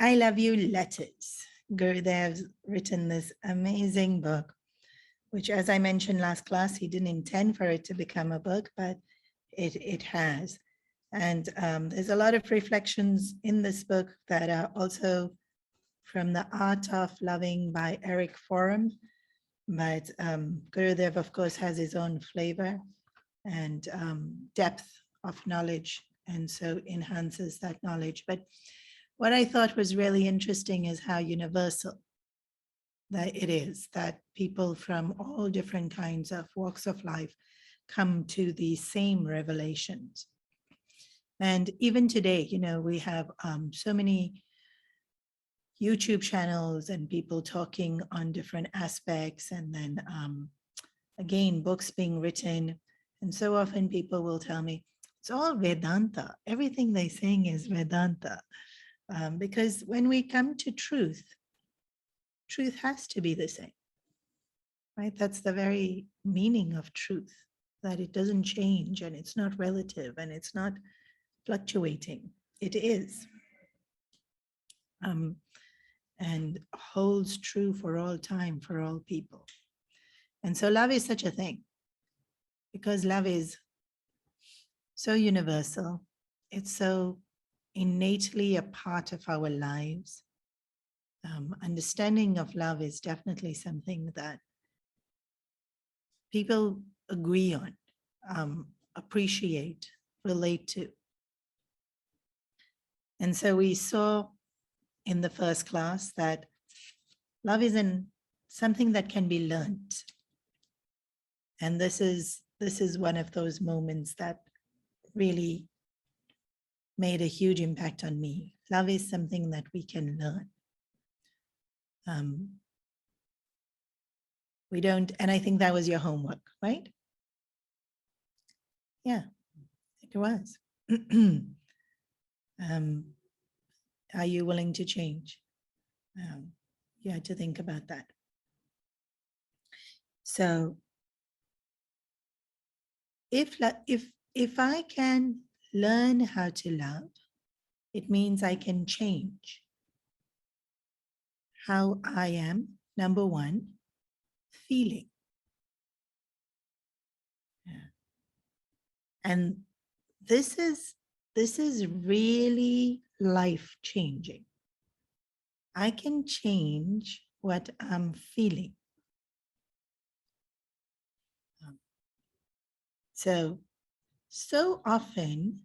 I Love You Letters. Gurudev's written this amazing book, which, as I mentioned last class, he didn't intend for it to become a book, but it has. And there's a lot of reflections in this book that are also from The Art of Loving by Eric Forum. But Gurudev, of course, has his own flavor and depth of knowledge, and so enhances that knowledge. But what I thought was really interesting is how universal that it is, that people from all different kinds of walks of life come to the same revelations. And even today, you know, we have so many YouTube channels and people talking on different aspects, and then again, books being written. And so often people will tell me, it's all Vedanta. Everything they're saying is Vedanta. Because when we come to truth, truth has to be the same, right? That's the very meaning of truth, that it doesn't change and it's not relative and it's not fluctuating. It is. And holds true for all time, for all people. And so love is such a thing, because love is so universal. It's so innately a part of our lives. Understanding of love is definitely something that people agree on, appreciate, relate to. And so we saw in the first class that love isn't something that can be learned. And this is one of those moments that really made a huge impact on me. Love is something that we can learn. We don't, and I think that was your homework, right? Yeah, it was. Are you willing to change? You had to think about that. So if I can learn how to love, it means I can change how I am, number one, feeling. Yeah. And this is really life-changing. I can change what I'm feeling. So often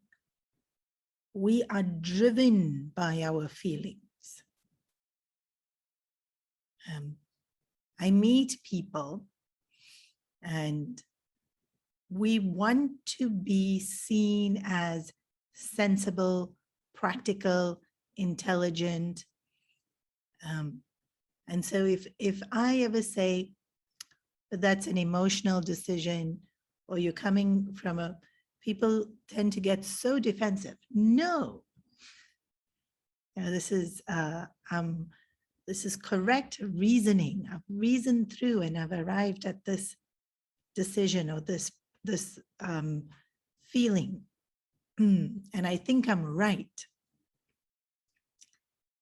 we are driven by our feelings. I meet people and we want to be seen as sensible, practical, intelligent. And so if I ever say that that's an emotional decision, or you're coming from people tend to get so defensive. No, you know, this is correct reasoning. I've reasoned through and I've arrived at this decision or this feeling. And I think I'm right.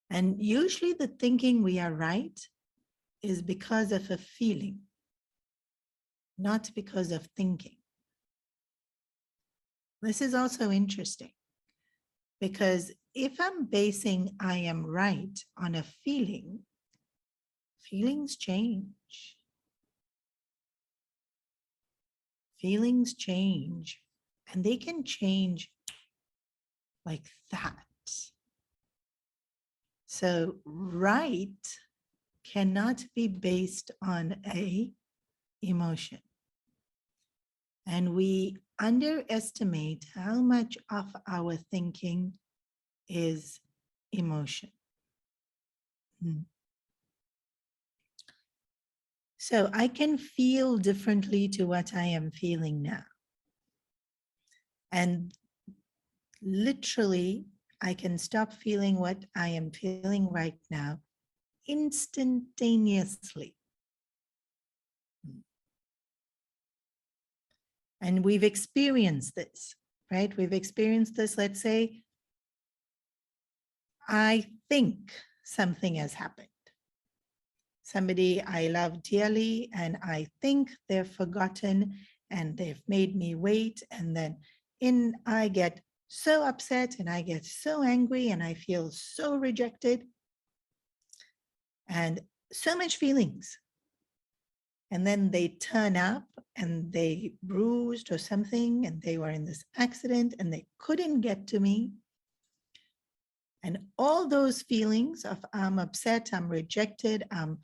And usually the thinking we are right is because of a feeling, not because of thinking. This is also interesting, because if I'm basing I am right on a feeling, feelings change. Feelings change, and they can change like that. So right cannot be based on a emotion. And we underestimate how much of our thinking is emotion. So I can feel differently to what I am feeling now. And literally, I can stop feeling what I am feeling right now instantaneously. And we've experienced this, right? We've experienced this, let's say, I think something has happened. Somebody I love dearly, and I think they've forgotten and they've made me wait. And then I get so upset and I get so angry and I feel so rejected and so much feelings. And then they turn up and they bruised or something and they were in this accident and they couldn't get to me. And all those feelings of I'm upset, I'm rejected, I'm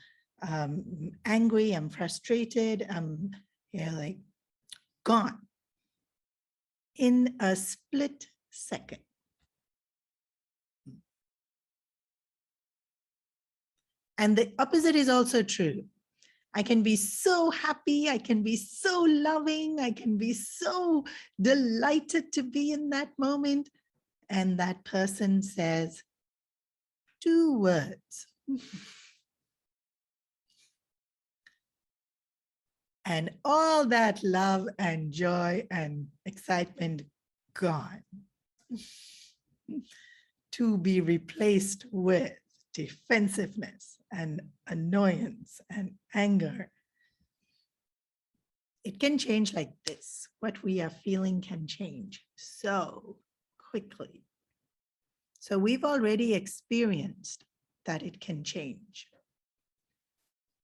angry, I'm frustrated, I'm like gone in a split second. And the opposite is also true. I can be so happy, I can be so loving, I can be so delighted to be in that moment. And that person says 2 words. And all that love and joy and excitement gone, to be replaced with defensiveness and annoyance and anger. It can change like this. What we are feeling can change so quickly. So we've already experienced that it can change.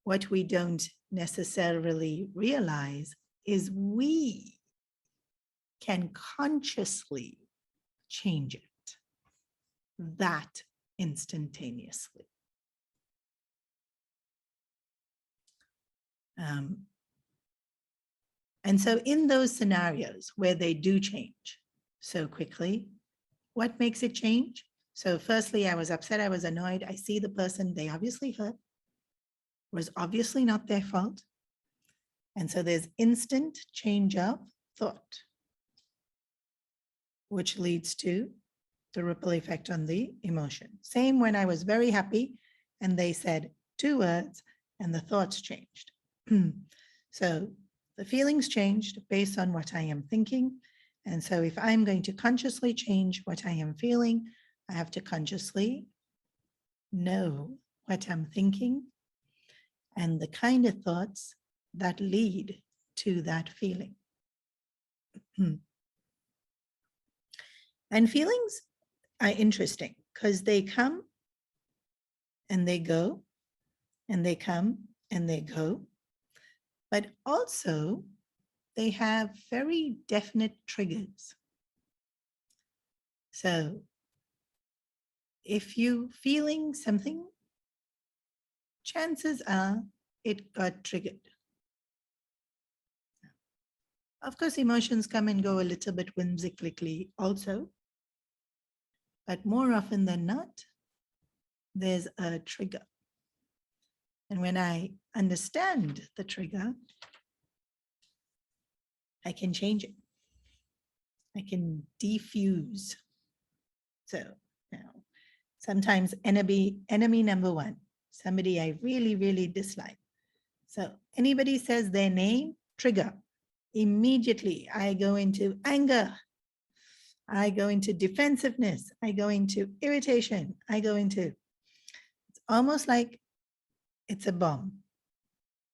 What we don't necessarily realize is we can consciously change it that instantaneously. And so in those scenarios where they do change so quickly, what makes it change? So firstly, I was upset, I was annoyed. I see the person, they obviously hurt. It was obviously not their fault. And so there's instant change of thought, which leads to the ripple effect on the emotion. Same when I was very happy and they said 2 words and the thoughts changed. So the feelings changed based on what I am thinking. And so if I'm going to consciously change what I am feeling, I have to consciously know what I'm thinking and the kind of thoughts that lead to that feeling. And feelings are interesting because they come and they go, and they come and they go, but also they have very definite triggers. So if you're feeling something, chances are it got triggered. Of course, emotions come and go a little bit whimsically also, but more often than not, there's a trigger. And when I understand the trigger, I can change it. I can defuse. So now, sometimes enemy number 1, somebody I really, really dislike. So anybody says their name, trigger. Immediately, I go into anger. I go into defensiveness. I go into irritation. I go into, it's almost like it's a bomb,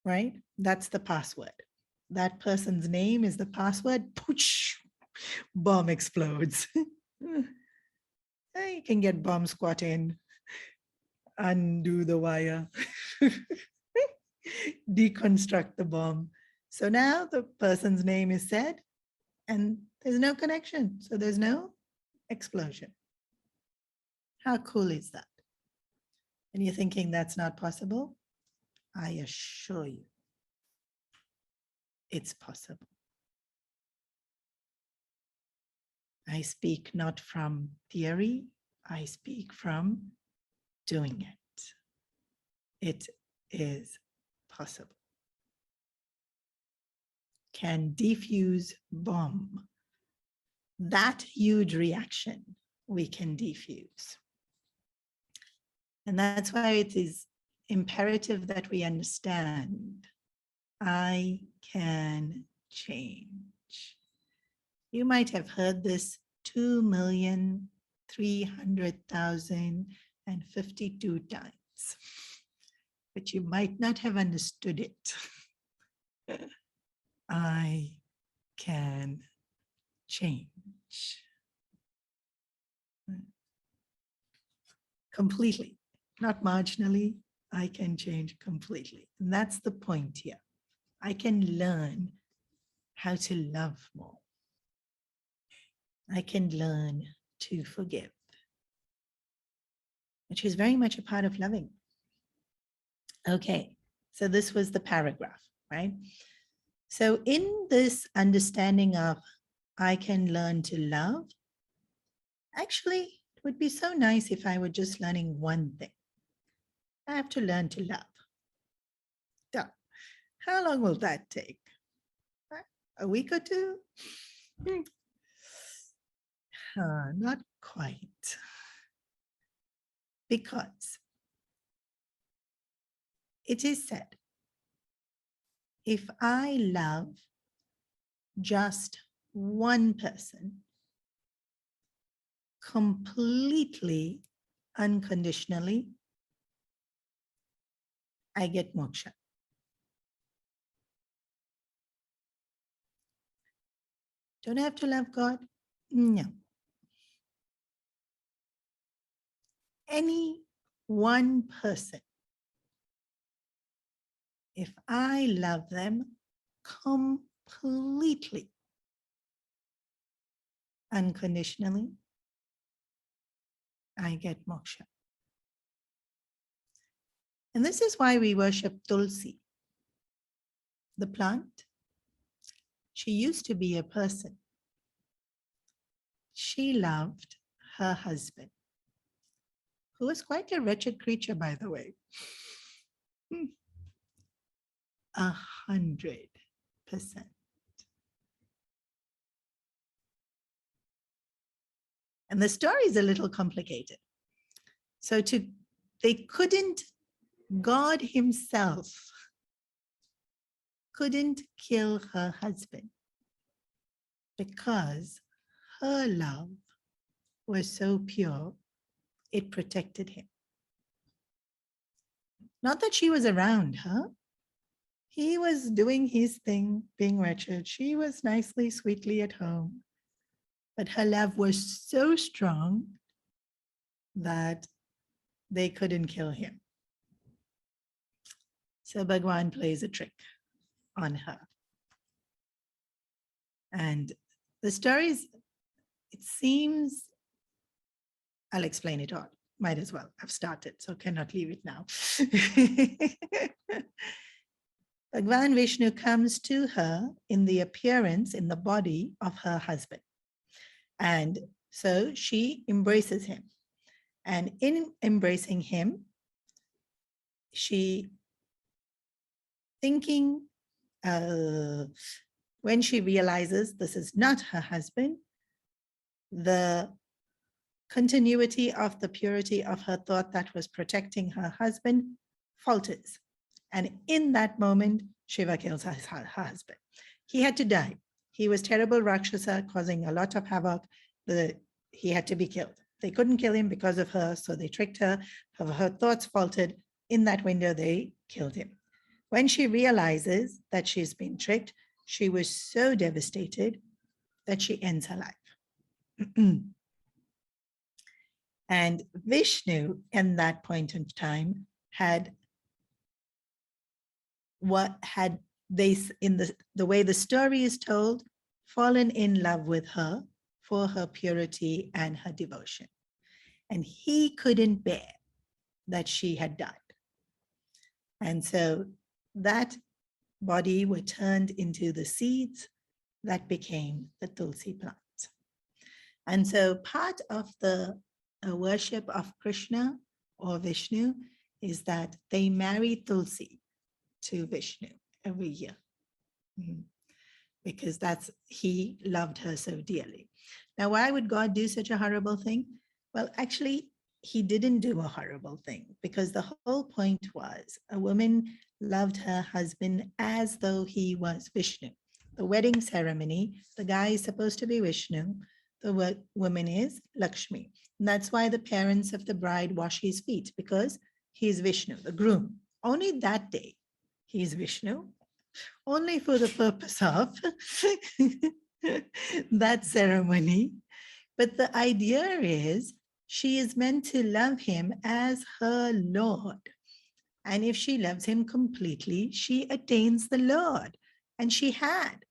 right? That's the password. That person's name is the password. Poosh, bomb explodes. You can get bomb squat in, undo the wire, deconstruct the bomb. So now the person's name is said and there's no connection. So there's no explosion. How cool is that? And you're thinking that's not possible? I assure you, it's possible. I speak not from theory, I speak from doing it. It is possible. Can defuse bomb. That huge reaction we can defuse. And that's why it is imperative that we understand I can change. You might have heard this 2 million, 300,052 times, but you might not have understood it. I can change completely, not marginally. I can change completely. And that's the point here. I can learn how to love more. I can learn to forgive, which is very much a part of loving. Okay, so this was the paragraph, right? So in this understanding of I can learn to love, actually, it would be so nice if I were just learning one thing. I have to learn to love. Duh. How long will that take? A week or two? Not quite. Because it is said, if I love just one person completely, unconditionally, I get moksha. Don't I have to love God? No. Any one person, if I love them completely, unconditionally, I get moksha. And this is why we worship Tulsi, the plant. She used to be a person. She loved her husband, who was quite a wretched creature, by the way. 100%. And the story is a little complicated. So they couldn't, God himself couldn't kill her husband because her love was so pure, it protected him. Not that she was around, huh? He was doing his thing, being wretched. She was nicely, sweetly at home. But her love was so strong that they couldn't kill him. So Bhagwan plays a trick on her. And the stories, it seems, I'll explain it all. Might as well. I've started, so cannot leave it now. Bhagwan Vishnu comes to her in the appearance, in the body of her husband. And so she embraces him. And in embracing him, she thinking, when she realizes this is not her husband, the continuity of the purity of her thought that was protecting her husband falters. And in that moment, Shiva kills her husband. He had to die. He was terrible Rakshasa, causing a lot of havoc. He had to be killed. They couldn't kill him because of her, so they tricked her. Her thoughts faltered. In that window, they killed him. When she realizes that she's been tricked, she was so devastated that she ends her life. And Vishnu, in that point in time, in the way the story is told, fallen in love with her for her purity and her devotion. And he couldn't bear that she had died. And so that body were turned into the seeds that became the Tulsi plant. And so part of the worship of Krishna or Vishnu is that they marry Tulsi to Vishnu every year. Because he loved her so dearly. Now, why would God do such a horrible thing? Well, actually, he didn't do a horrible thing, because the whole point was a woman loved her husband as though he was Vishnu. The wedding ceremony, the guy is supposed to be Vishnu, the woman is Lakshmi. And that's why the parents of the bride wash his feet, because he is Vishnu, the groom. Only that day he is Vishnu, only for the purpose of that ceremony. But the idea is she is meant to love him as her Lord. And if she loves him completely, she attains the Lord. And she had.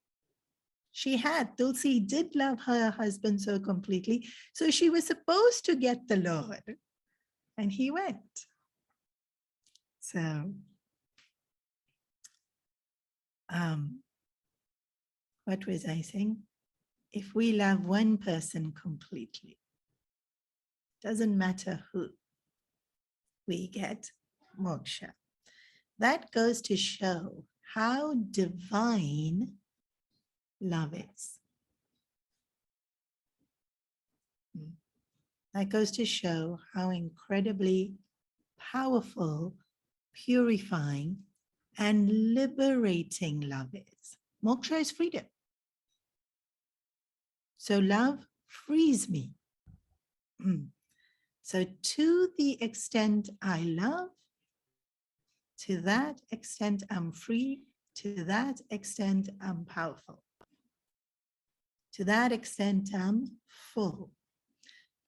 Tulsi did love her husband so completely. So she was supposed to get the Lord. And he went. So, what was I saying? If we love one person completely, doesn't matter who, we get moksha. That goes to show how divine love is. That goes to show how incredibly powerful, purifying, and liberating love is. Moksha is freedom. So love frees me. So to the extent I love, to that extent I'm free, to that extent I'm powerful. To that extent I'm full.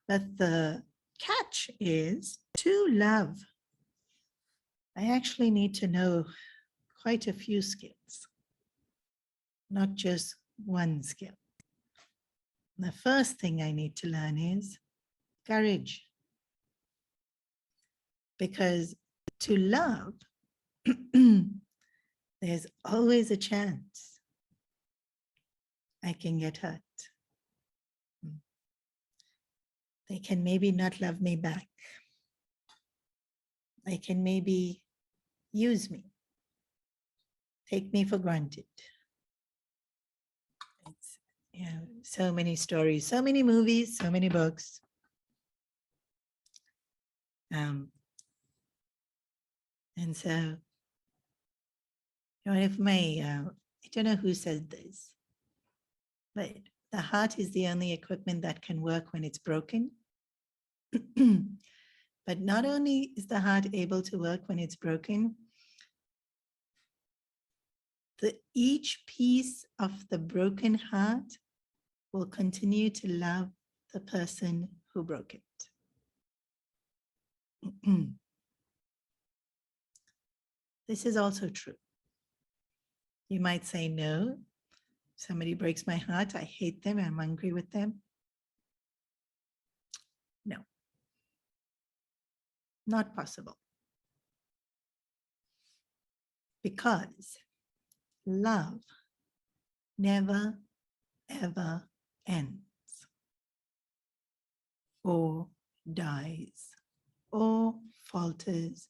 But the catch is to love. I actually need to know quite a few skills, not just one skill. The first thing I need to learn is courage. Because to love, there's always a chance I can get hurt. They can maybe not love me back. They can maybe use me, take me for granted. It's, so many stories, so many movies, so many books. And so, if I don't know who said this, but the heart is the only equipment that can work when it's broken. But not only is the heart able to work when it's broken, each piece of the broken heart will continue to love the person who broke it. This is also true. You might say, no, somebody breaks my heart, I hate them, I'm angry with them. No, not possible. Because love never, ever ends, or dies, or falters,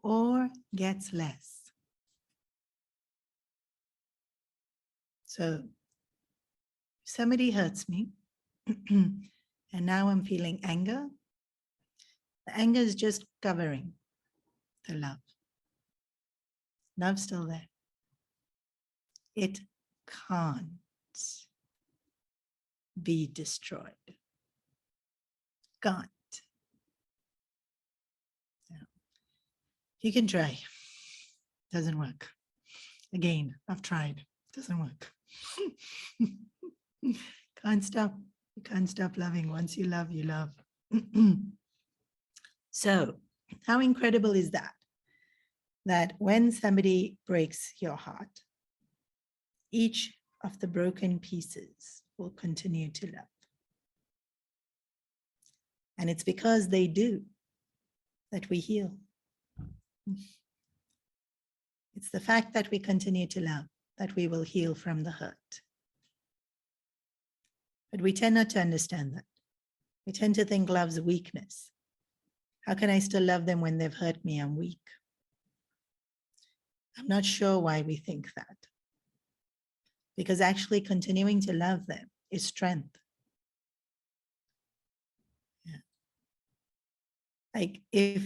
or gets less. So somebody hurts me, and now I'm feeling anger. The anger is just covering the love. Love's still there. It can't be destroyed. Can't. You can try. Doesn't work. Again, I've tried. Doesn't work. Can't stop. You can't stop loving. Once you love, you love. So, how incredible is that? That when somebody breaks your heart, each of the broken pieces will continue to love. And it's because they do that we heal. It's the fact that we continue to love that we will heal from the hurt. But we tend not to understand that. We tend to think love's a weakness. How can I still love them when they've hurt me? I'm weak. I'm not sure why we think that. Because actually continuing to love them is strength. Yeah. Like if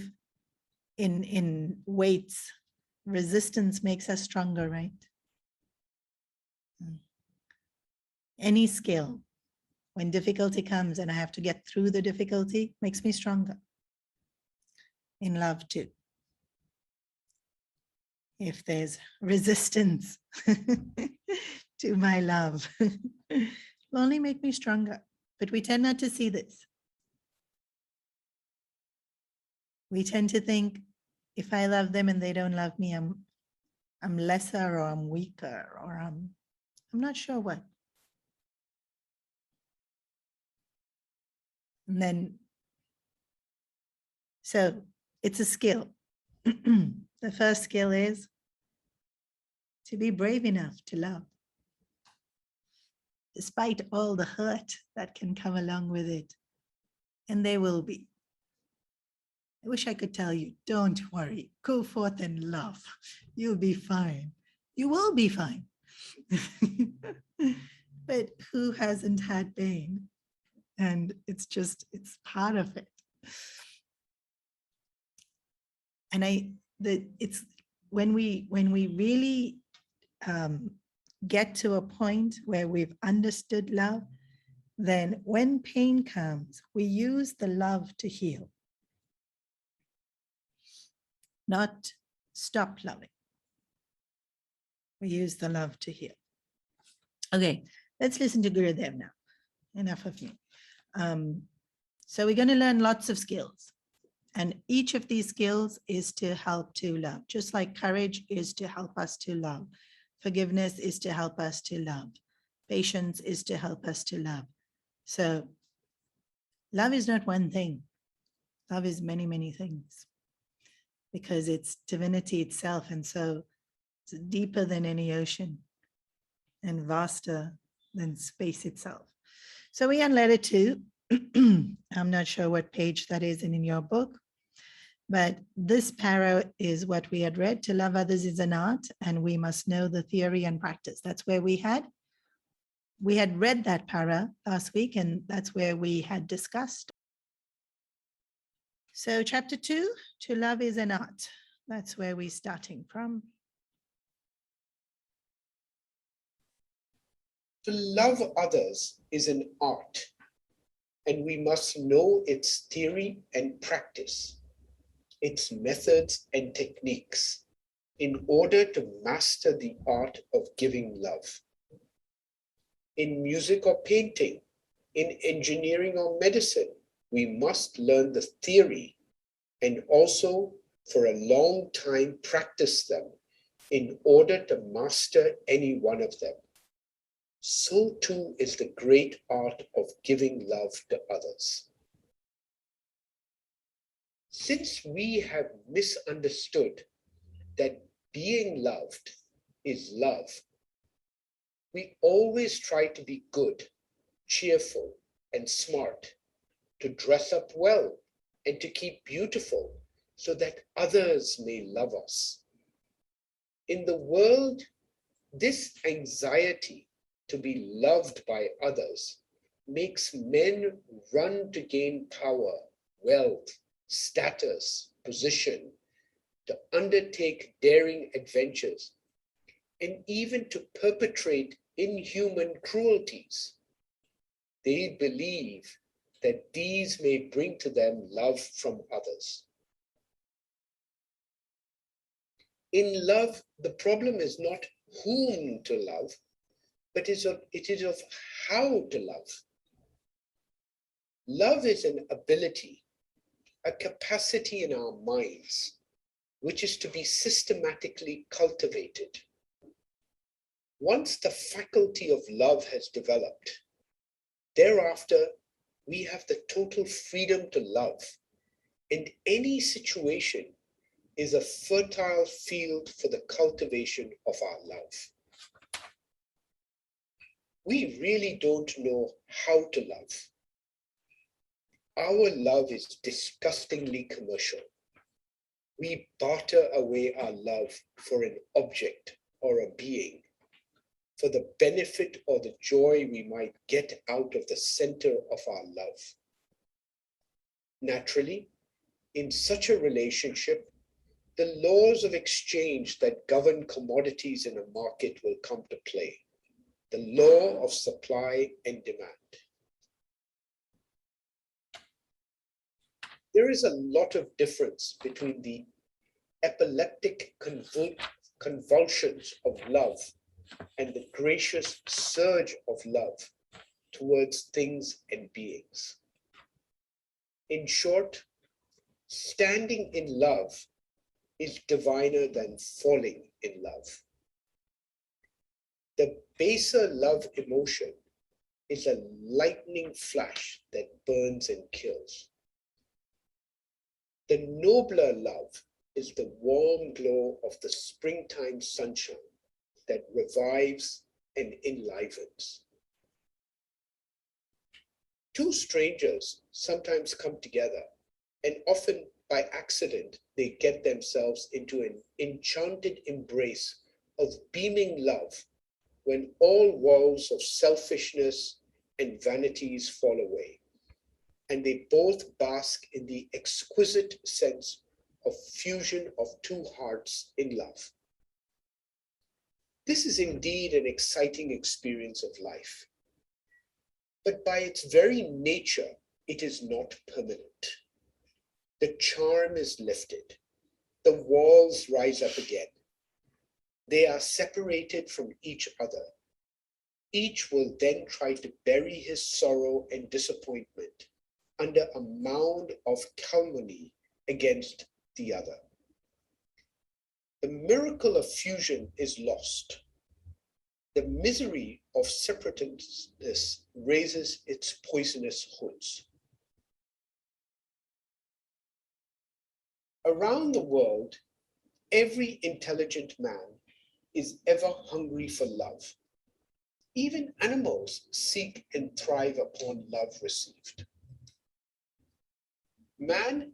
in weights, resistance makes us stronger, right? Any skill, When difficulty comes and I have to get through the difficulty, makes me stronger. In love too. If there's resistance to my love, it'll only make me stronger. But we tend not to see this. We tend to think if I love them and they don't love me, I'm lesser, or I'm weaker, or I'm not sure what. And then, so it's a skill. The first skill is to be brave enough to love, despite all the hurt that can come along with it. And there will be. I wish I could tell you, don't worry, go forth and love. You'll be fine. You will be fine. But who hasn't had pain? And it's part of it. And it's when we really get to a point where we've understood love, then when pain comes, we use the love to heal, not stop loving. We use the love to heal. Okay, let's listen to Gurudev now. Enough of me. So we're going to learn lots of skills. And each of these skills is to help to love. Just like courage is to help us to love. Forgiveness is to help us to love. Patience is to help us to love. So love is not one thing. Love is many, many things. Because it's divinity itself. And so it's deeper than any ocean and vaster than space itself. So we are on letter 2. I'm not sure what page that is in your book. But this para is what we had read. To love others is an art, and we must know the theory and practice. That's where we had read that para last week, and that's where we had discussed. So chapter 2, to love is an art. That's where we're starting from. To love others is an art, and we must know its theory and practice, its methods and techniques, in order to master the art of giving love. In music or painting, in engineering or medicine, we must learn the theory and also for a long time practice them in order to master any one of them. So too is the great art of giving love to others. Since we have misunderstood that being loved is love, we always try to be good, cheerful, and smart, to dress up well and to keep beautiful so that others may love us. In the world, this anxiety to be loved by others makes men run to gain power, wealth, status, position, to undertake daring adventures, and even to perpetrate inhuman cruelties. They believe that these may bring to them love from others. In love, the problem is not whom to love, but it is of how to love. Love is an ability, a capacity in our minds, which is to be systematically cultivated. Once the faculty of love has developed, thereafter, we have the total freedom to love, and any situation is a fertile field for the cultivation of our love. We really don't know how to love. Our love is disgustingly commercial. We barter away our love for an object or a being, for the benefit or the joy we might get out of the center of our love. Naturally, in such a relationship, the laws of exchange that govern commodities in a market will come to play. The law of supply and demand. There is a lot of difference between the epileptic convulsions of love and the gracious surge of love towards things and beings. In short, standing in love is diviner than falling in love. The baser love emotion is a lightning flash that burns and kills. The nobler love is the warm glow of the springtime sunshine that revives and enlivens. Two strangers sometimes come together, and often by accident, they get themselves into an enchanted embrace of beaming love when all walls of selfishness and vanities fall away, and they both bask in the exquisite sense of fusion of two hearts in love. This is indeed an exciting experience of life, but by its very nature, it is not permanent. The charm is lifted, the walls rise up again. They are separated from each other. Each will then try to bury his sorrow and disappointment under a mound of calumny against the other. The miracle of fusion is lost. The misery of separateness raises its poisonous hoods. Around the world, every intelligent man is ever hungry for love. Even animals seek and thrive upon love received. Man,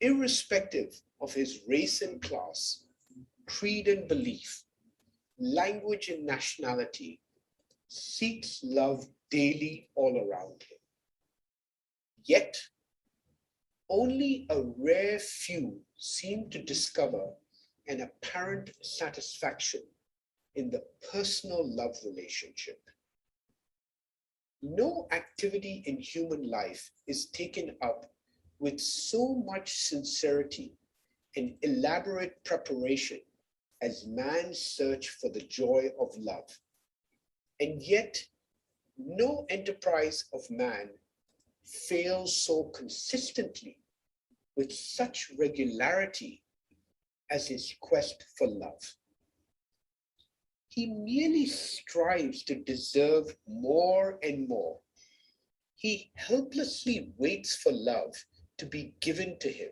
irrespective of his race and class, creed and belief, language and nationality, seeks love daily all around him. Yet, only a rare few seem to discover an apparent satisfaction in the personal love relationship. No activity in human life is taken up with so much sincerity and elaborate preparation as man's search for the joy of love. And yet, no enterprise of man fails so consistently with such regularity as his quest for love. He merely strives to deserve more and more. He helplessly waits for love to be given to him,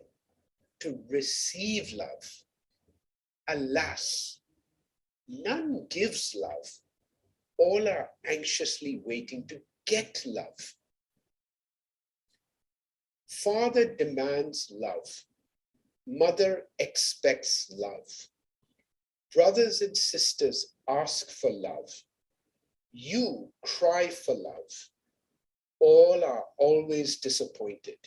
to receive love. Alas, none gives love. All are anxiously waiting to get love. Father demands love. Mother expects love. Brothers and sisters ask for love. You cry for love. All are always disappointed.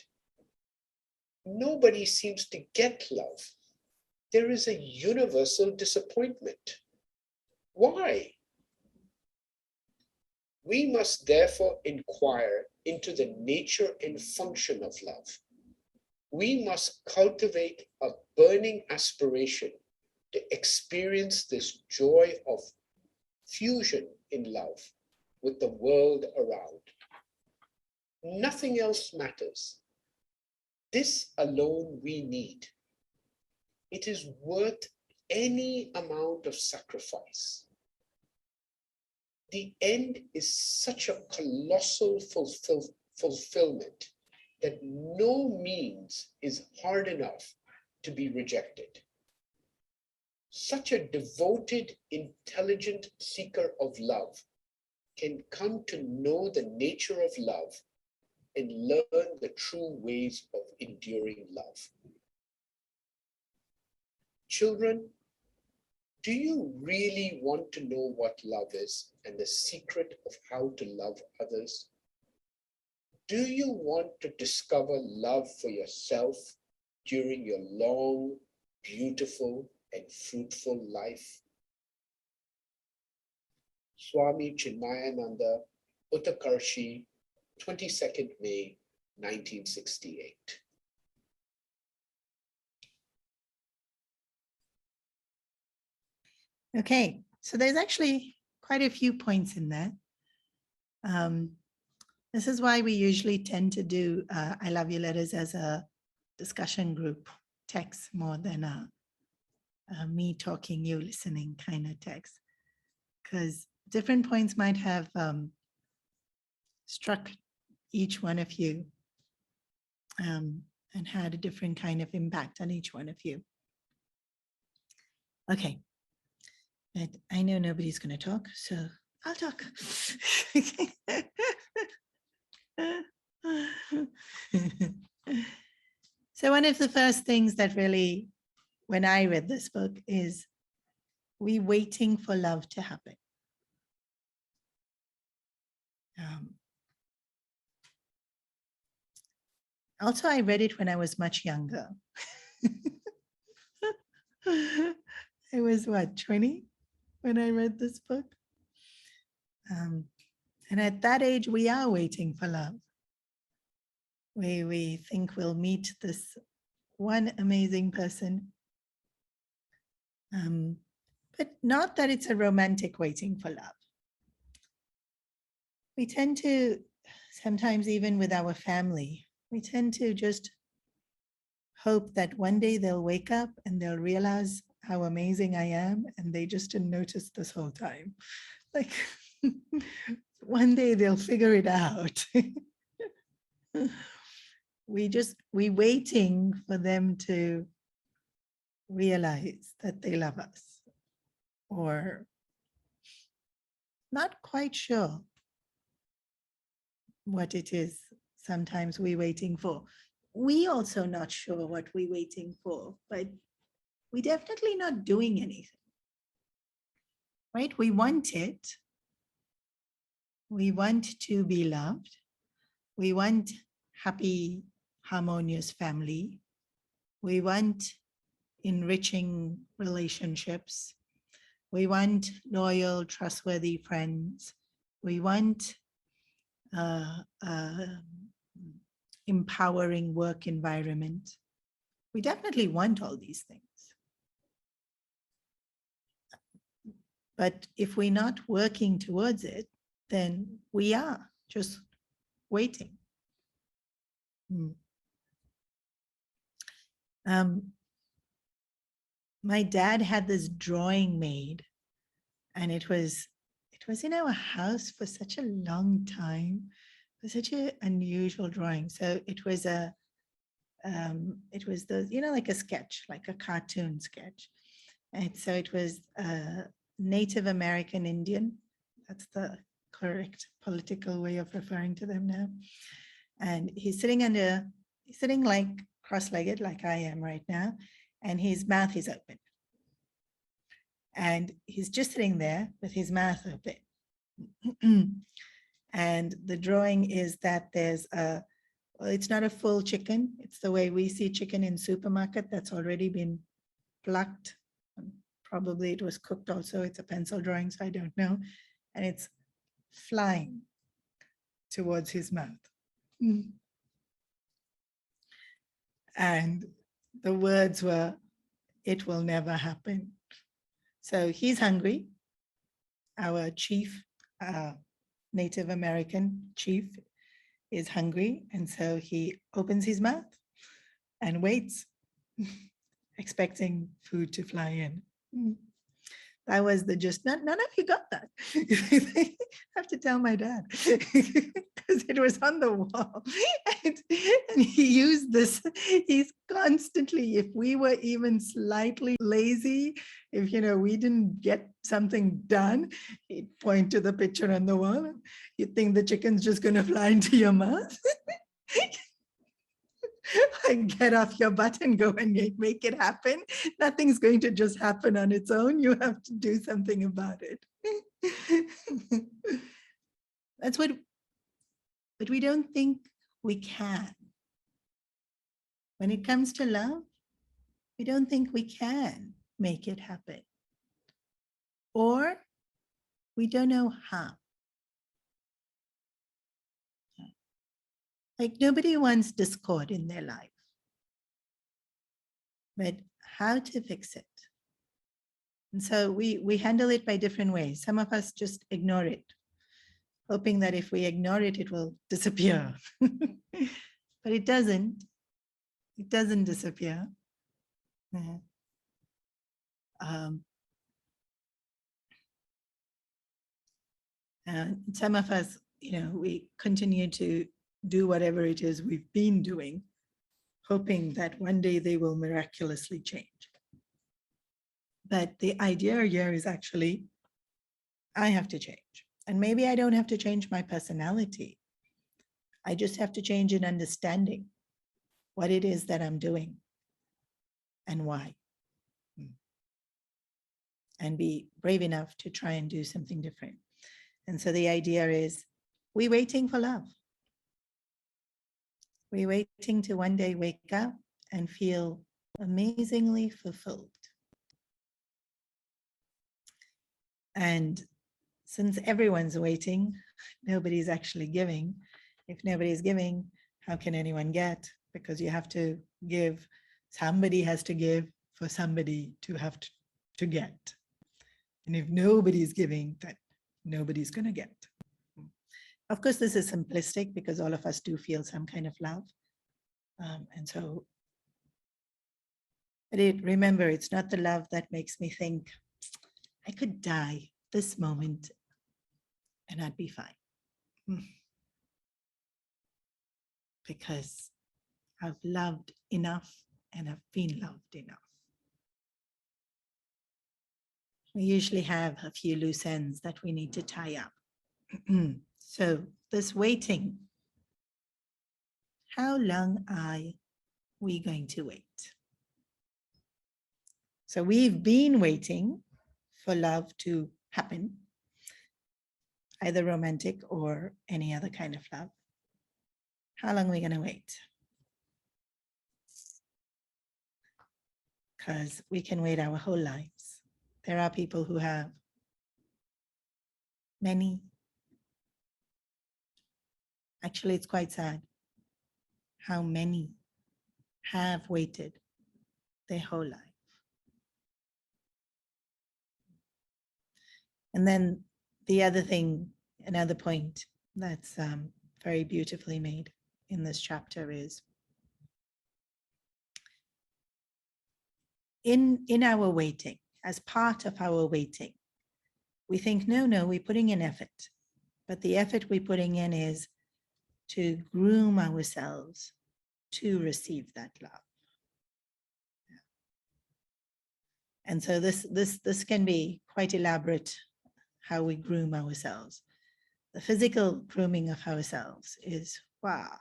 Nobody seems to get love. There is a universal disappointment. Why? We must therefore inquire into the nature and function of love. We must cultivate a burning aspiration to experience this joy of fusion in love with the world around. Nothing else matters. This alone we need. It is worth any amount of sacrifice. The end is such a colossal fulfillment that no means is hard enough to be rejected. Such a devoted, intelligent seeker of love can come to know the nature of love and learn the true ways of enduring love. Children, do you really want to know what love is and the secret of how to love others? Do you want to discover love for yourself during your long, beautiful, and fruitful life? Swami Chinmaya, Uttarkarshi, 22nd May, 1968. Okay, so there's actually quite a few points in there. This is why we usually tend to do I love you letters as a discussion group text more than a me talking, you listening kind of text, because different points might have struck each one of you and had a different kind of impact on each one of you. Okay, but I know nobody's going to talk, so I'll talk. So one of the first things that really, when I read this book, is we waiting for love to happen. Also, I read it when I was much younger. I was what, 20 when I read this book? And at that age, we are waiting for love. We think we'll meet this one amazing person. But not that it's a romantic waiting for love. We tend to, sometimes even with our family, we tend to just hope that one day they'll wake up and they'll realize how amazing I am, and they just didn't notice this whole time. Like, one day they'll figure it out. we waiting for them to realize that they love us, or not quite sure what it is sometimes we waiting for. We also not sure what we waiting for, but we definitely not doing anything, right? We want it. We want to be loved. We want happy, harmonious family. We want enriching relationships. We want loyal, trustworthy friends. We want empowering work environment. We definitely want all these things. But if we're not working towards it, then we are just waiting. My dad had this drawing made, and it was in our house for such a long time. It was such an unusual drawing. So it was like a sketch, like a cartoon sketch. And so it was a Native American Indian. That's the correct political way of referring to them now. And he's sitting like cross-legged, like I am right now, and his mouth is open. And he's just sitting there with his mouth open. And the drawing is that there's it's not a full chicken. It's the way we see chicken in supermarket that's already been plucked. Probably it was cooked also. It's a pencil drawing, so I don't know. And it's flying towards his mouth. And the words were, "It will never happen." So he's hungry. Our chief, Native American chief, is hungry. And so he opens his mouth and waits, expecting food to fly in. That was the gist. None of you got that. I have to tell my dad because it was on the wall. And he used this. He's constantly, if we were even slightly lazy, if we didn't get something done, he'd point to the picture on the wall. You think the chicken's just going to fly into your mouth? Get off your butt and go and make it happen. Nothing's going to just happen on its own. You have to do something about it. That's what, but we don't think we can. When it comes to love, we don't think we can make it happen. Or we don't know how. Like, nobody wants discord in their life. But how to fix it? And so we handle it by different ways. Some of us just ignore it, hoping that if we ignore it, it will disappear. But it doesn't. It doesn't disappear. Mhm. And some of us, we continue to do whatever it is we've been doing, hoping that one day they will miraculously change. But the idea here is actually, I have to change. And maybe I don't have to change my personality. I just have to change in understanding what it is that I'm doing and why. And be brave enough to try and do something different. And so the idea is, we're waiting for love. We're waiting to one day wake up and feel amazingly fulfilled. And since everyone's waiting, nobody's actually giving. If nobody's giving, how can anyone get? Because you have to give, somebody has to give for somebody to have to get. And if nobody's giving, then nobody's going to get. Of course, this is simplistic because all of us do feel some kind of love. And so, but remember, it's not the love that makes me think, I could die this moment and I'd be fine. Because I've loved enough and I've been loved enough. We usually have a few loose ends that we need to tie up. So this waiting, how long are we going to wait? So we've been waiting for love to happen, either romantic or any other kind of love. How long are we going to wait? Because we can wait our whole lives. There are people who have many. Actually, it's quite sad how many have waited their whole life. And then the other thing, another point that's very beautifully made in this chapter is, in our waiting, as part of our waiting, we think, no, we're putting in effort. But the effort we're putting in is to groom ourselves to receive that love. And so this can be quite elaborate, how we groom ourselves. The physical grooming of ourselves is, wow.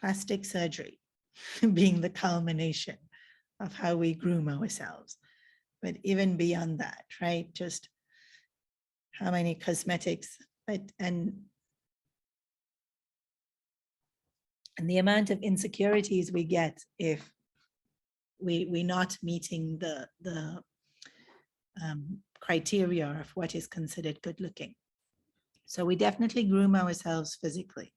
Plastic surgery being the culmination of how we groom ourselves. But even beyond that, right? Just how many cosmetics, and the amount of insecurities we get if we're not meeting the criteria of what is considered good looking. So we definitely groom ourselves physically.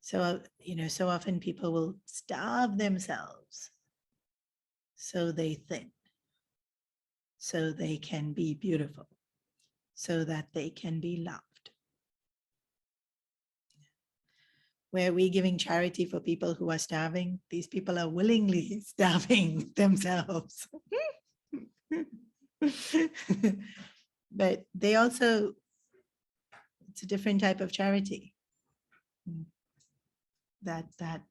So, so often people will starve themselves so they thin, so they can be beautiful, so that they can be loved. Where we're giving charity for people who are starving, these people are willingly starving themselves. But they also, it's a different type of charity. That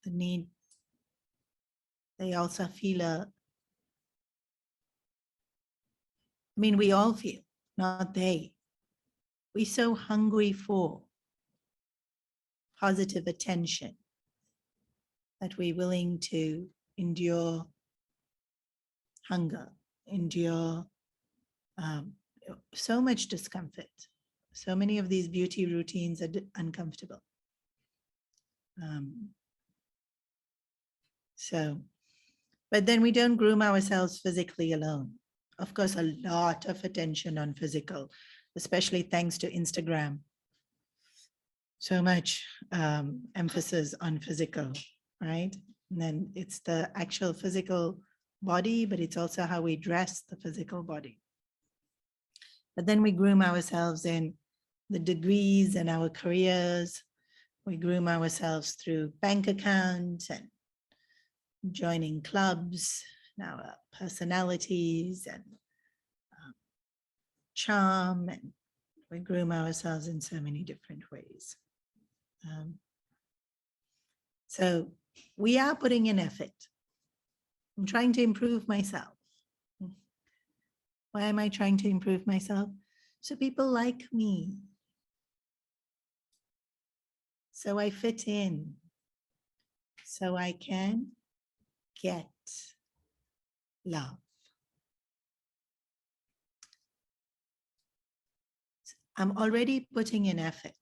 the need, they also feel we all feel, not they. We're so hungry for positive attention that we're willing to endure hunger, endure so much discomfort. So many of these beauty routines are uncomfortable. But then we don't groom ourselves physically alone. Of course, a lot of attention on physical, especially thanks to Instagram. so much emphasis on physical, right? And then it's the actual physical body, but it's also how we dress the physical body. But then we groom ourselves in the degrees and our careers. We groom ourselves through bank accounts and joining clubs, and our personalities and charm, and we groom ourselves in so many different ways. So we are putting in effort. I'm trying to improve myself. Why am I trying to improve myself? So people like me. So I fit in. So I can get love. I'm already putting in effort.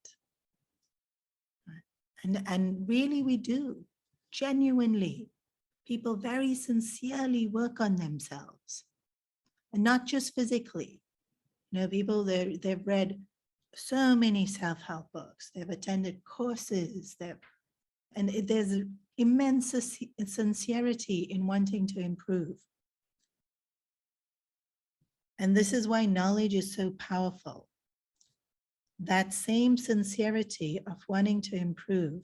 And really we do. Genuinely. People very sincerely work on themselves. And not just physically. You know, people, they've read so many self-help books. They've attended courses. There's immense sincerity in wanting to improve. And this is why knowledge is so powerful. That same sincerity of wanting to improve,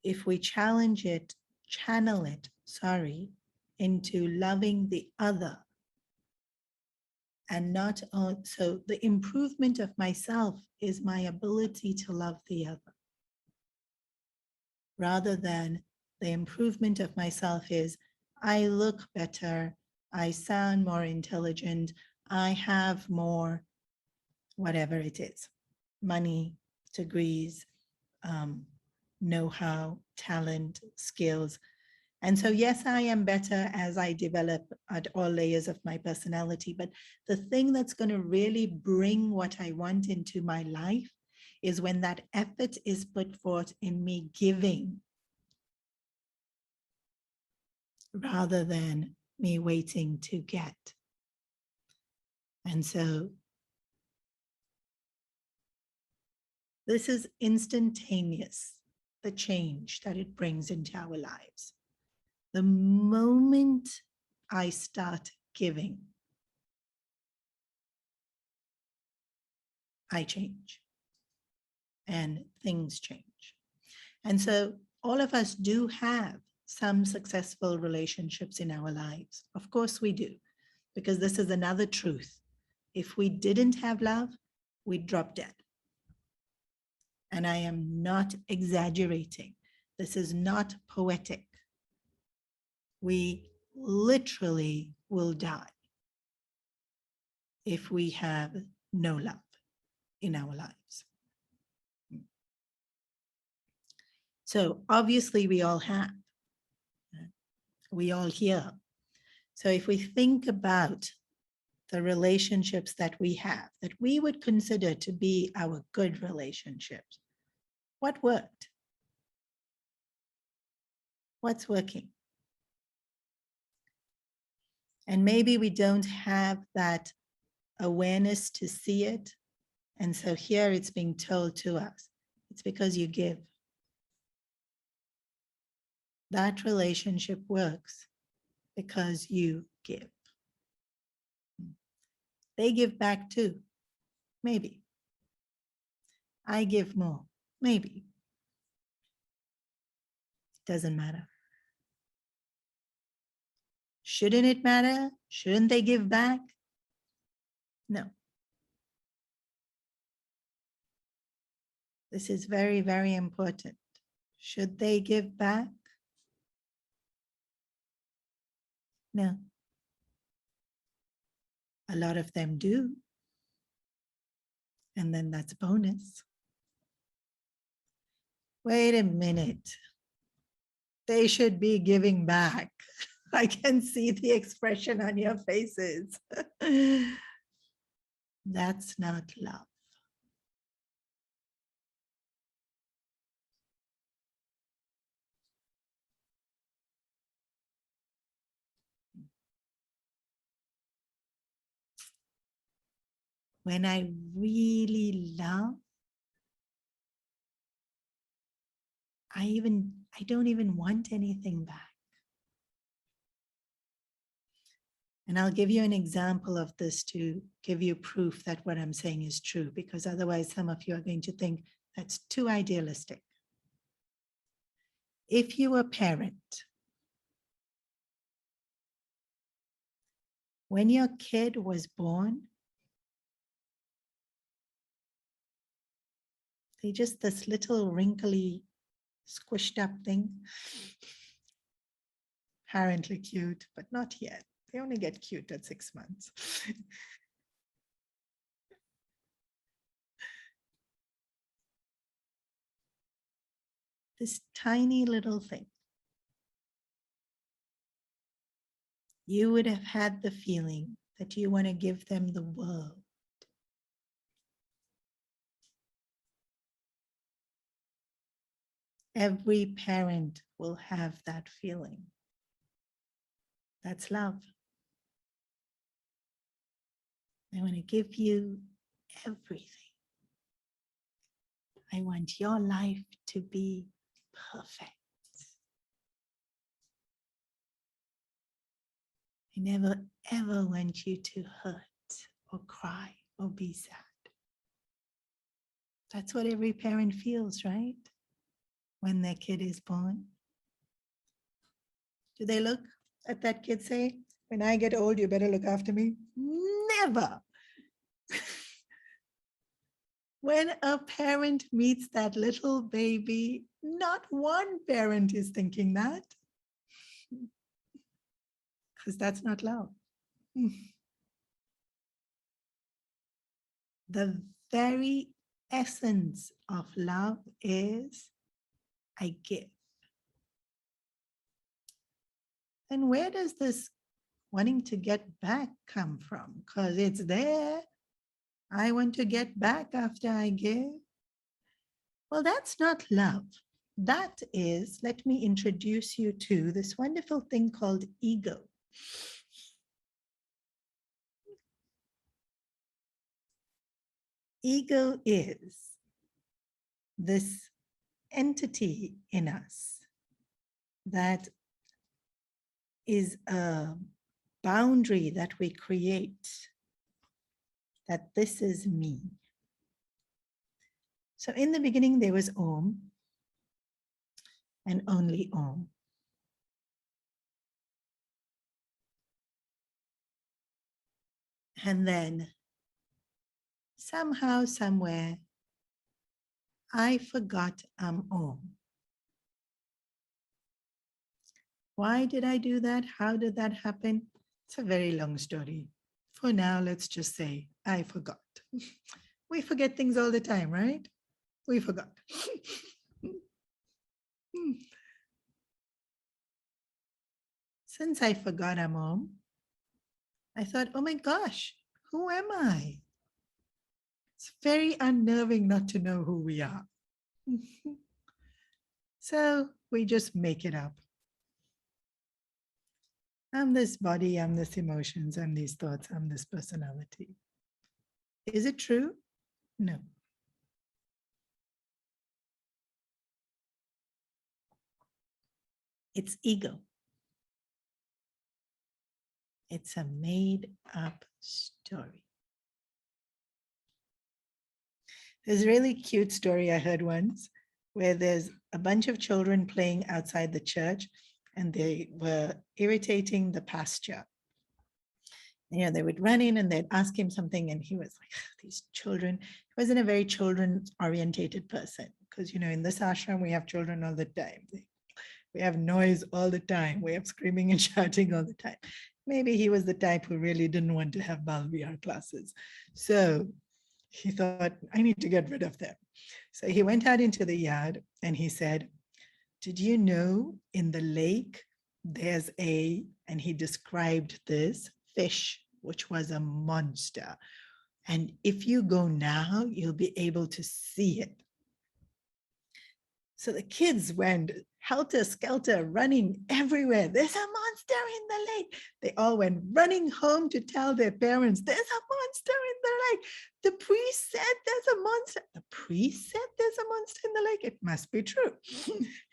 if we channel it, into loving the other, and not so the improvement of myself is my ability to love the other, rather than the improvement of myself is I look better, I sound more intelligent, I have more, whatever it is, money, degrees, know-how, talent, skills. And so, yes, I am better as I develop at all layers of my personality. But the thing that's going to really bring what I want into my life is when that effort is put forth in me giving, rather than me waiting to get. And so this is instantaneous, the change that it brings into our lives. The moment I start giving, I change and things change. And so all of us do have some successful relationships in our lives. Of course we do, because this is another truth. If we didn't have love, we'd drop dead. And I am not exaggerating. This is not poetic. We literally will die if we have no love in our lives. So obviously we all have, we all hear. So if we think about the relationships that we have, that we would consider to be our good relationships, what worked? What's working? And maybe we don't have that awareness to see it. And so here it's being told to us, it's because you give. That relationship works because you give. They give back too, maybe. I give more, maybe. Doesn't matter. Shouldn't it matter? Shouldn't they give back? No. This is very, very important. Should they give back? No. A lot of them do. And then that's bonus. Wait a minute. They should be giving back. I can see the expression on your faces. That's not love. When I really love, I don't even want anything back. And I'll give you an example of this to give you proof that what I'm saying is true, because otherwise some of you are going to think that's too idealistic. If you were a parent, when your kid was born, they just this little wrinkly, squished up thing. Apparently cute, but not yet. They only get cute at 6 months. This tiny little thing. You would have had the feeling that you want to give them the world. Every parent will have that feeling. That's love. I want to give you everything. I want your life to be perfect. I never ever want you to hurt or cry or be sad. That's what every parent feels, right? When their kid is born. Do they look at that kid say, when I get old, you better look after me? Never. When a parent meets that little baby, not one parent is thinking that. Because that's not love. The very essence of love is I give. And where does this wanting to get back come from? Because it's there. I want to get back after I give. Well, that's not love. That is, let me introduce you to this wonderful thing called ego. Ego is this entity in us that is a boundary that we create, that this is me. So in the beginning, there was Om and only Om. And then somehow, somewhere, I forgot I'm Om. Why did I do that? How did that happen? It's a very long story. For now, let's just say I forgot. We forget things all the time, right? We forgot. Since I forgot I'm Om, I thought, oh my gosh, who am I? It's very unnerving not to know who we are. So we just make it up. I'm this body, I'm this emotions, I'm these thoughts, I'm this personality. Is it true? No. It's ego. It's a made up story. There's a really cute story I heard once where there's a bunch of children playing outside the church and they were irritating the pastor. You know, they would run in and they'd ask him something and he was like, these children. He wasn't a very children-orientated person because, you know, in this ashram, we have children all the time. We have noise all the time. We have screaming and shouting all the time. Maybe he was the type who really didn't want to have Bal Vihar classes. So he thought, I need to get rid of them. So he went out into the yard and he said, did you know in the lake, there's and he described this fish, which was a monster. And if you go now, you'll be able to see it. So the kids went helter-skelter, running everywhere. There's a monster in the lake. They all went running home to tell their parents, there's a monster in the lake. The priest said there's a monster. The priest said there's a monster in the lake. It must be true.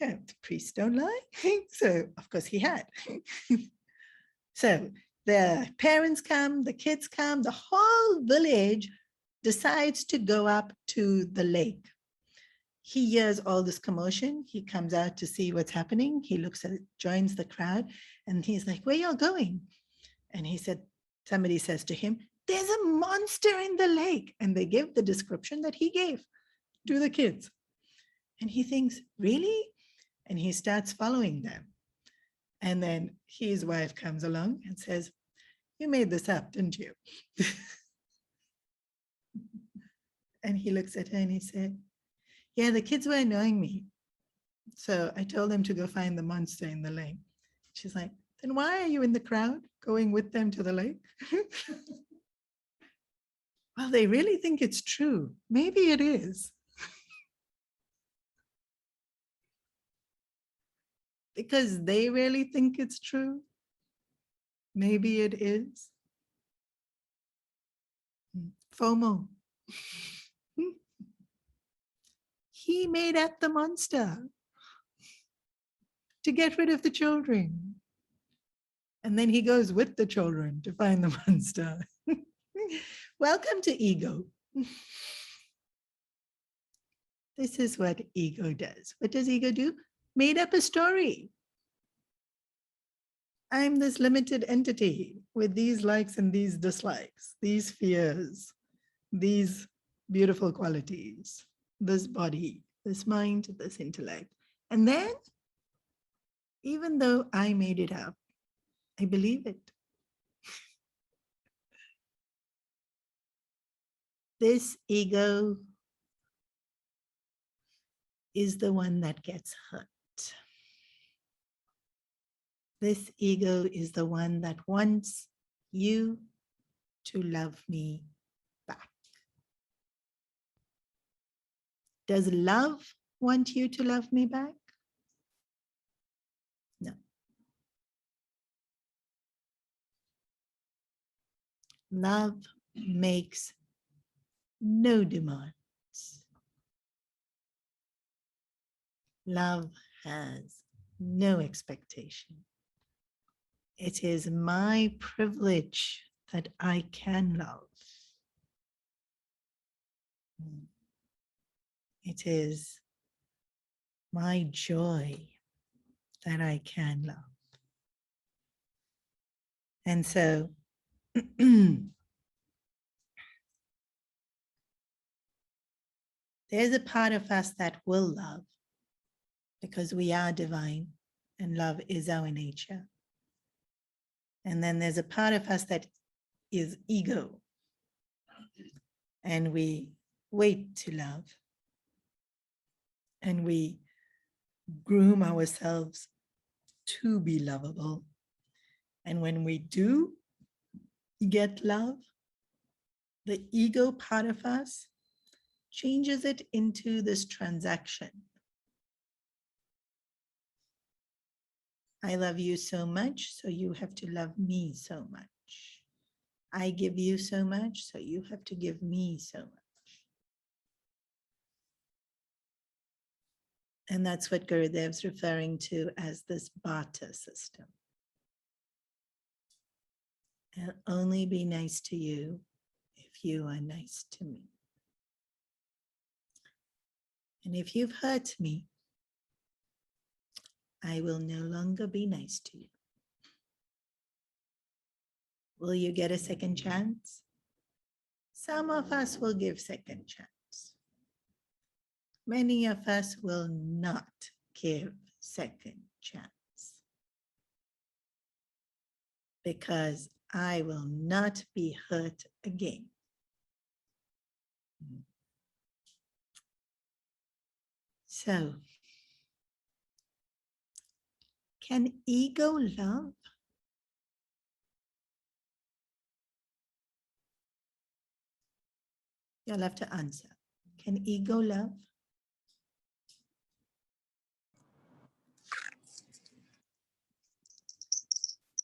Yeah, the priests don't lie. So of course he had. So the parents come, the kids come, the whole village decides to go up to the lake. He hears all this commotion. He comes out to see what's happening. He looks at it, joins the crowd, and he's like, where y'all going? And he said, somebody says to him, there's a monster in the lake. And they give the description that he gave to the kids. And he thinks, really? And he starts following them. And then his wife comes along and says, you made this up, didn't you? And he looks at her and he said, yeah, the kids were annoying me. So I told them to go find the monster in the lake. She's like, then why are you in the crowd going with them to the lake? Well, they really think it's true. Maybe it is. Because they really think it's true. Maybe it is. FOMO. He made up the monster to get rid of the children. And then he goes with the children to find the monster. Welcome to ego. This is what ego does. What does ego do? Made up a story. I'm this limited entity with these likes and these dislikes, these fears, these beautiful qualities, this body, this mind, this intellect. And then, even though I made it up, I believe it. This ego is the one that gets hurt. This ego is the one that wants you to love me back. Does love want you to love me back? No. Love makes no demands. Love has no expectation. It is my privilege that I can love. It is my joy that I can love. And so there's a part of us that will love because we are divine and love is our nature. And then there's a part of us that is ego and we wait to love and we groom ourselves to be lovable. And when we do get love, the ego part of us changes it into this transaction. I love you so much, so you have to love me so much. I give you so much, so you have to give me so much. And that's what Gurudev's referring to as this barter system. I'll only be nice to you if you are nice to me. And if you've hurt me, I will no longer be nice to you. Will you get a second chance? Some of us will give second chance. Many of us will not give second chance because I will not be hurt again. So, can ego love? You'll have to answer. Can ego love?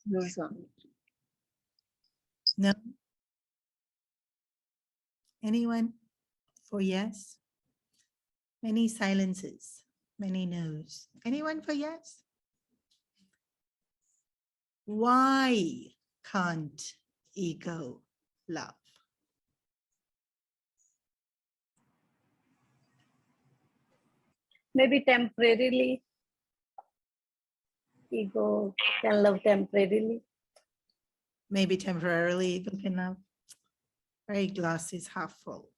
No, Swami. No? Anyone for yes? Many silences, many no's. Anyone for yes? Why can't ego love? Maybe temporarily. Ego can love temporarily. Maybe temporarily ego can love. Very glass is half full.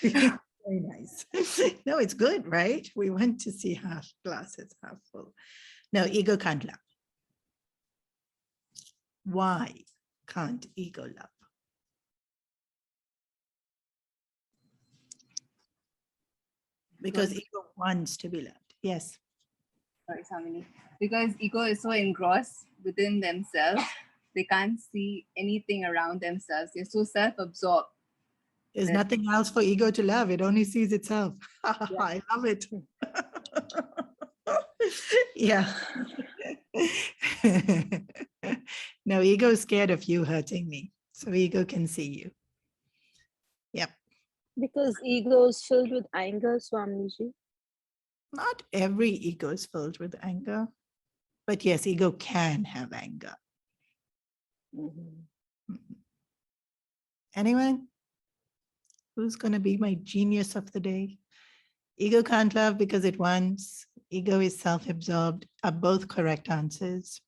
Very nice. No, it's good, right? We want to see half glasses half full. No, ego can't love. Why can't ego love? Because ego wants to be loved. Yes. Sorry, Swamini. Because ego is so engrossed within themselves, they can't see anything around themselves. They're so self-absorbed. There's nothing else for ego to love. It only sees itself. I love it. Yeah. No, ego is scared of you hurting me. So ego can see you. Yep. Because ego is filled with anger, Swamiji. Not every ego is filled with anger. But yes, ego can have anger. Mhm. Anyone? Who's going to be my genius of the day? Ego can't love because it wants. Ego is self-absorbed are both correct answers.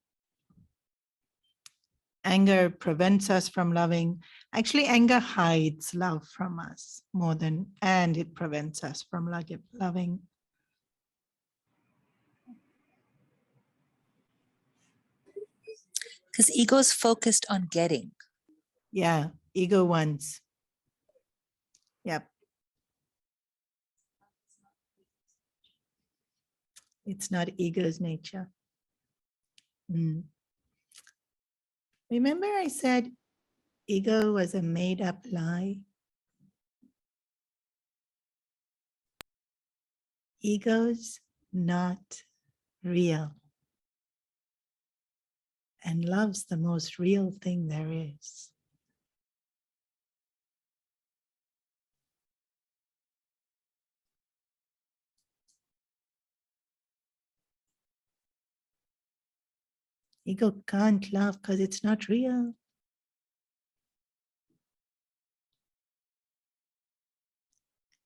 Anger prevents us from loving. Actually, anger hides love from us more than, and it prevents us from loving. Because ego is focused on getting. Yeah, ego wants. Yep. It's not ego's nature. Remember I said ego was a made-up lie? Ego's not real. And love's the most real thing there is. Ego can't love because it's not real.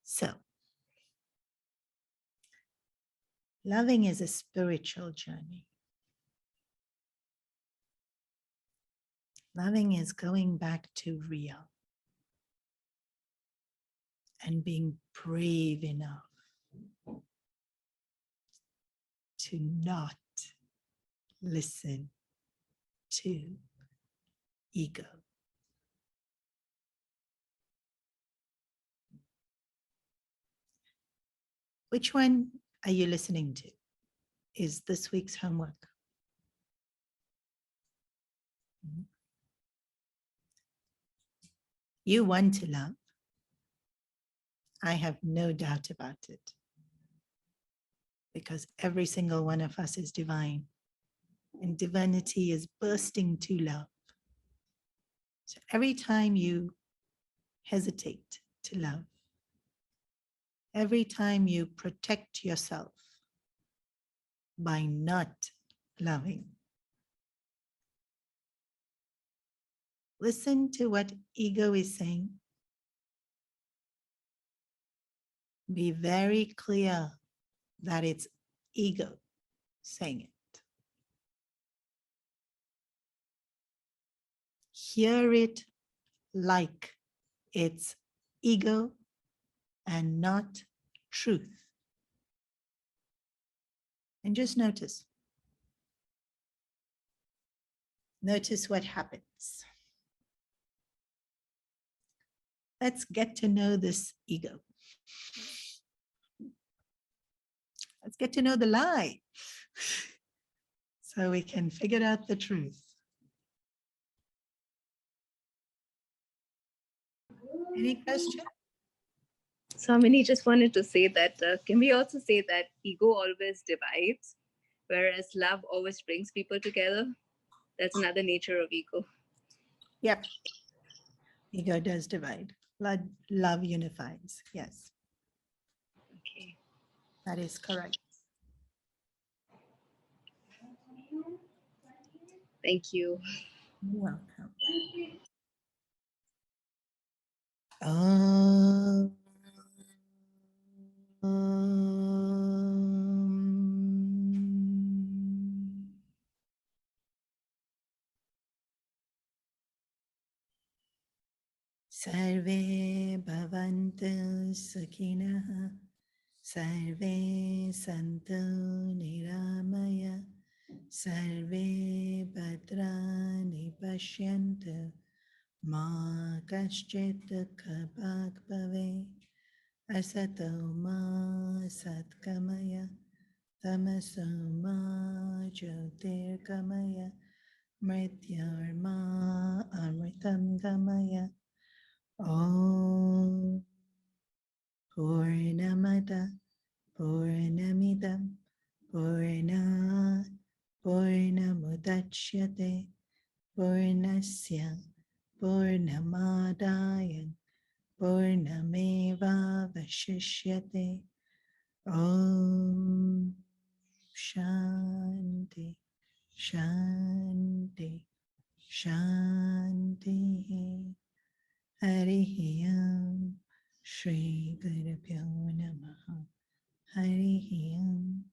So, loving is a spiritual journey. Loving is going back to real and being brave enough to not listen to ego. Which one are you listening to? Is this week's homework. You want to love. I have no doubt about it. Because every single one of us is divine. And divinity is bursting to love. So every time you hesitate to love, every time you protect yourself by not loving, listen to what ego is saying. Be very clear that it's ego saying it. Hear it like it's ego and not truth. And just notice. Notice what happens. Let's get to know this ego. Let's get to know the lie so we can figure out the truth. Any question? Swamini just wanted to say that, can we also say that ego always divides, whereas love always brings people together? That's another nature of ego. Yep. Ego does divide. Love unifies. Yes, Okay. that is correct. Thank you. You're welcome. Om. Sarve bhavantu sukhinah, sarve santu niramaya, sarve bhadrani pashyantu, ma kaschit dukhabhag bhave, asato ma satkamaya, tamaso ma jyotirgamaya, mrityorma amritam gamaya. Om Purnamada Purnamidam Purnat Purnamudachyate Purnasya Purnamadaya Purnameva Vashishyate. Om Shanti Shanti Shanti. Harihi Om Shri Gurubhyo Namaha. Harihi Om